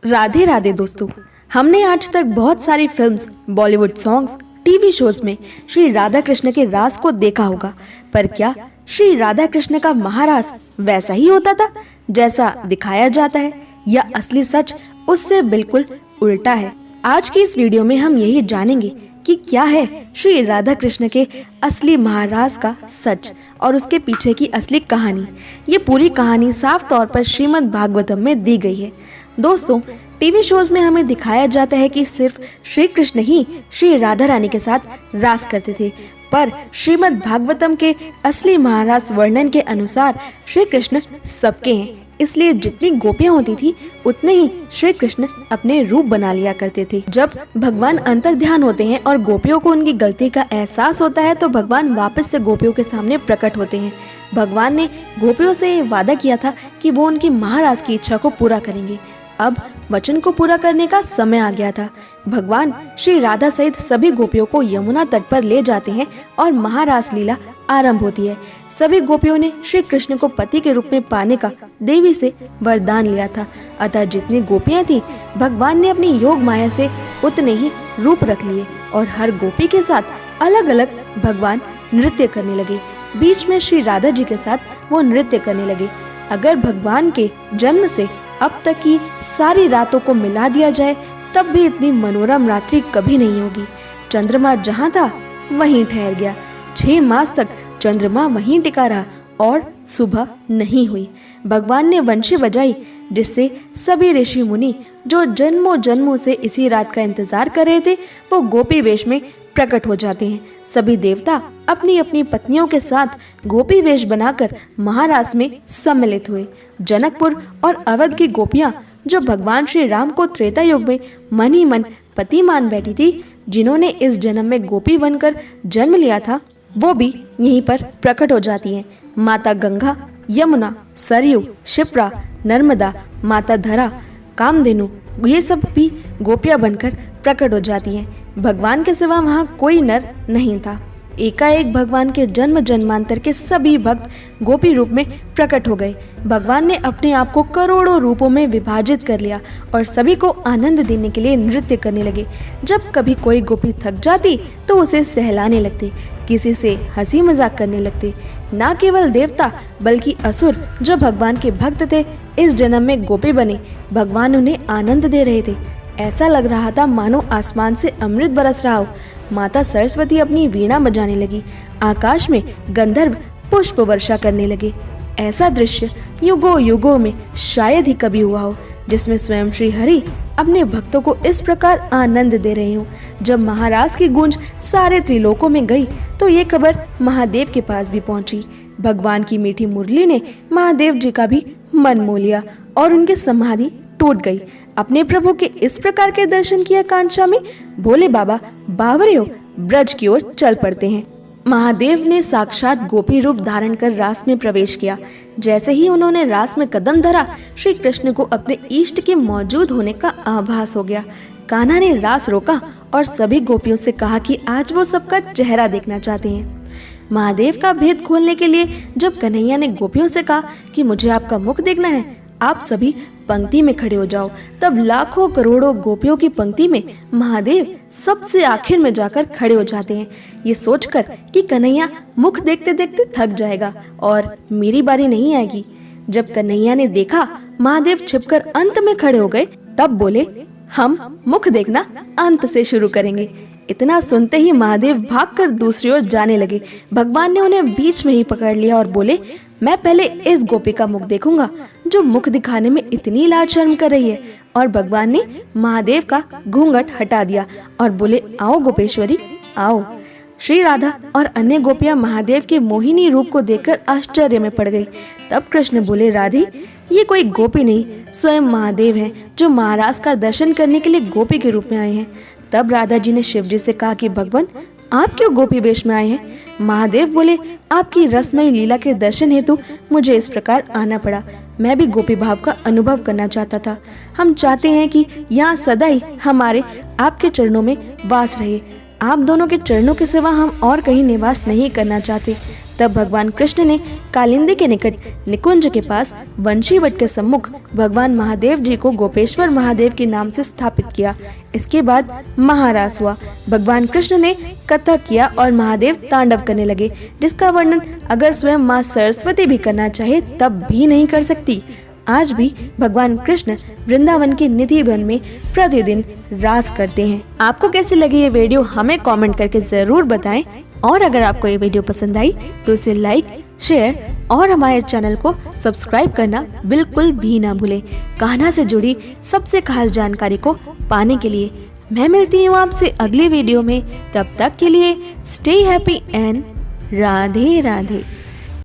राधे राधे दोस्तों, हमने आज तक बहुत सारी films, Bollywood songs, TV shows में श्री राधा कृष्ण के रास को देखा होगा। पर क्या श्री राधा कृष्ण का महारास वैसा ही होता था जैसा दिखाया जाता है, या असली सच उससे बिल्कुल उल्टा है? आज की इस वीडियो में हम यही जानेंगे कि क्या है श्री राधा कृष्ण के असली महारास का सच और उसके पीछे की असली कहानी। ये पूरी कहानी साफ तौर पर श्रीमद् भागवतम में दी गई है। दोस्तों, टीवी शोज में हमें दिखाया जाता है कि सिर्फ श्री कृष्ण ही श्री राधा रानी के साथ रास करते थे, पर श्रीमद् भागवतम के असली महारास वर्णन के अनुसार श्री कृष्ण सबके हैं। इसलिए जितनी गोपियां होती थी उतने ही श्री कृष्ण अपने रूप बना लिया करते थे। जब भगवान अंतर ध्यान होते हैं और गोपियों को उनकी गलती का एहसास होता है तो भगवान वापस से गोपियों के सामने प्रकट होते हैं। भगवान ने गोपियों से वादा किया था कि वो उनकी महाराज की इच्छा को पूरा करेंगे। अब वचन को पूरा करने का समय आ गया था। भगवान श्री राधा सहित सभी गोपियों को यमुना तट पर ले जाते हैं और महारास लीला आरंभ होती है। सभी गोपियों ने श्री कृष्ण को पति के रूप में पाने का देवी से वरदान लिया था। अतः जितनी गोपियां थी, भगवान ने अपनी योग माया से उतने ही रूप रख लिए और हर गोपी के साथ अलग अलग भगवान नृत्य करने लगे। बीच में श्री राधा जी के साथ वो नृत्य करने लगे। अगर भगवान के जन्म से अब तक की सारी रातों को मिला दिया जाए तब भी इतनी मनोरम रात्रि कभी नहीं होगी। चंद्रमा जहाँ था वहीं ठहर गया। 6 मास तक चंद्रमा वहीं टिका रहा और सुबह नहीं हुई। भगवान ने बंशी बजाई, जिससे सभी ऋषि मुनि जो जन्मों जन्मों से इसी रात का इंतजार कर रहे थे वो गोपी वेश में प्रकट हो जाते हैं। सभी देवता अपनी अपनी पत्नियों के साथ गोपी वेश बनाकर महारास में सम्मिलित हुए। जनकपुर और अवध की गोपियां जो भगवान श्री राम को त्रेता युग में मन ही मन पति मान बैठी थी, जिन्होंने इस जन्म में गोपी बनकर जन्म लिया था, वो भी यहीं पर प्रकट हो जाती हैं। माता गंगा, यमुना, सरयू, शिप्रा, नर्मदा, माता धरा, कामधेनु, ये सब भी गोपियां बनकर प्रकट हो जाती हैं। भगवान के सिवा वहाँ कोई नर नहीं था। एकाएक भगवान के जन्म जन्मांतर के सभी भक्त गोपी रूप में प्रकट हो गए। भगवान ने अपने आप को करोड़ों रूपों में विभाजित कर लिया और सभी को आनंद देने के लिए नृत्य करने लगे। जब कभी कोई गोपी थक जाती तो उसे सहलाने लगते, किसी से हंसी मजाक करने लगते। न केवल देवता बल्कि असुर जो भगवान के भक्त थे इस जन्म में गोपी बने। भगवान उन्हें आनंद दे रहे थे। ऐसा लग रहा था मानो आसमान से अमृत बरस रहा हो। माता सरस्वती अपनी वीणा बजाने लगी। आकाश में गंधर्व पुष्प वर्षा करने लगे। ऐसा दृश्य युगों युगों में शायद ही कभी हुआ हो, जिसमें स्वयं श्री हरि अपने भक्तों को इस प्रकार आनंद दे रहे हों। जब महारास की गूंज सारे त्रिलोकों में गई तो ये खबर महादेव के पास भी पहुंची। भगवान की मीठी मुरली ने महादेव जी का भी मन मोह लिया और उनकी समाधि टूट गई। अपने प्रभु के इस प्रकार के दर्शन की आकांक्षा में भोले बाबा बावरियों ब्रज की ओर चल पड़ते हैं। महादेव ने साक्षात गोपी रूप धारण कर रास में प्रवेश किया। जैसे ही उन्होंने रास में कदम धरा, श्री कृष्ण को अपने इष्ट के मौजूद होने का आभास हो गया। कान्हा ने रास रोका और सभी गोपियों से कहा कि आज वो सबका चेहरा देखना चाहते हैं। महादेव का भेद खोलने के लिए जब कन्हैया ने गोपियों से कहा कि मुझे आपका मुख देखना है, आप सभी पंक्ति में खड़े हो जाओ, तब लाखों करोड़ों गोपियों की पंक्ति में महादेव सबसे आखिर में जाकर खड़े हो जाते हैं। ये सोचकर कि कन्हैया मुख देखते देखते थक जाएगा और मेरी बारी नहीं आएगी। जब कन्हैया ने देखा महादेव छिपकर अंत में खड़े हो गए, तब बोले, हम मुख देखना अंत से शुरू करेंगे। इतना सुनते ही महादेव भागकर दूसरी ओर जाने लगे। भगवान ने उन्हें बीच में ही पकड़ लिया और बोले, मैं पहले इस गोपी का मुख देखूंगा जो मुख दिखाने में इतनी लाज शर्म कर रही है। और भगवान ने महादेव का घूंघट हटा दिया और बोले, आओ गोपेश्वरी आओ। श्री राधा और अन्य गोपियां महादेव के मोहिनी रूप को देखकर आश्चर्य में पड़ गई। तब कृष्ण बोले, राधे, ये कोई गोपी नहीं, स्वयं महादेव हैं जो महाराज का दर्शन करने के लिए गोपी के रूप में आए हैं। तब राधा जी ने शिव जी से कहा कि भगवान, आप क्यों गोपी वेश में आए हैं? महादेव बोले, आपकी रसमयी लीला के दर्शन हेतु मुझे इस प्रकार आना पड़ा। मैं भी गोपी भाव का अनुभव करना चाहता था। हम चाहते हैं कि यहाँ सदा ही हमारे आपके चरणों में वास रहे। आप दोनों के चरणों के सिवा हम और कहीं निवास नहीं करना चाहते। तब भगवान कृष्ण ने कालिंदी के निकट निकुंज के पास वंशी वट के सम्मुख भगवान महादेव जी को गोपेश्वर महादेव के नाम से स्थापित किया। इसके बाद महारास हुआ। भगवान कृष्ण ने कथक किया और महादेव तांडव करने लगे, जिसका वर्णन अगर स्वयं माँ सरस्वती भी करना चाहे तब भी नहीं कर सकती। आज भी भगवान कृष्ण वृंदावन के निधि वन में प्रतिदिन रास करते हैं। आपको कैसी लगी ये वीडियो हमें कमेंट करके जरूर बताएं, और अगर आपको ये वीडियो पसंद आई तो इसे लाइक, शेयर और हमारे चैनल को सब्सक्राइब करना बिल्कुल भी ना भूलें। कान्हा से जुड़ी सबसे खास जानकारी को पाने के लिए मैं मिलती हूँ आपसे अगली वीडियो में। तब तक के लिए stay happy and Radhe Radhe.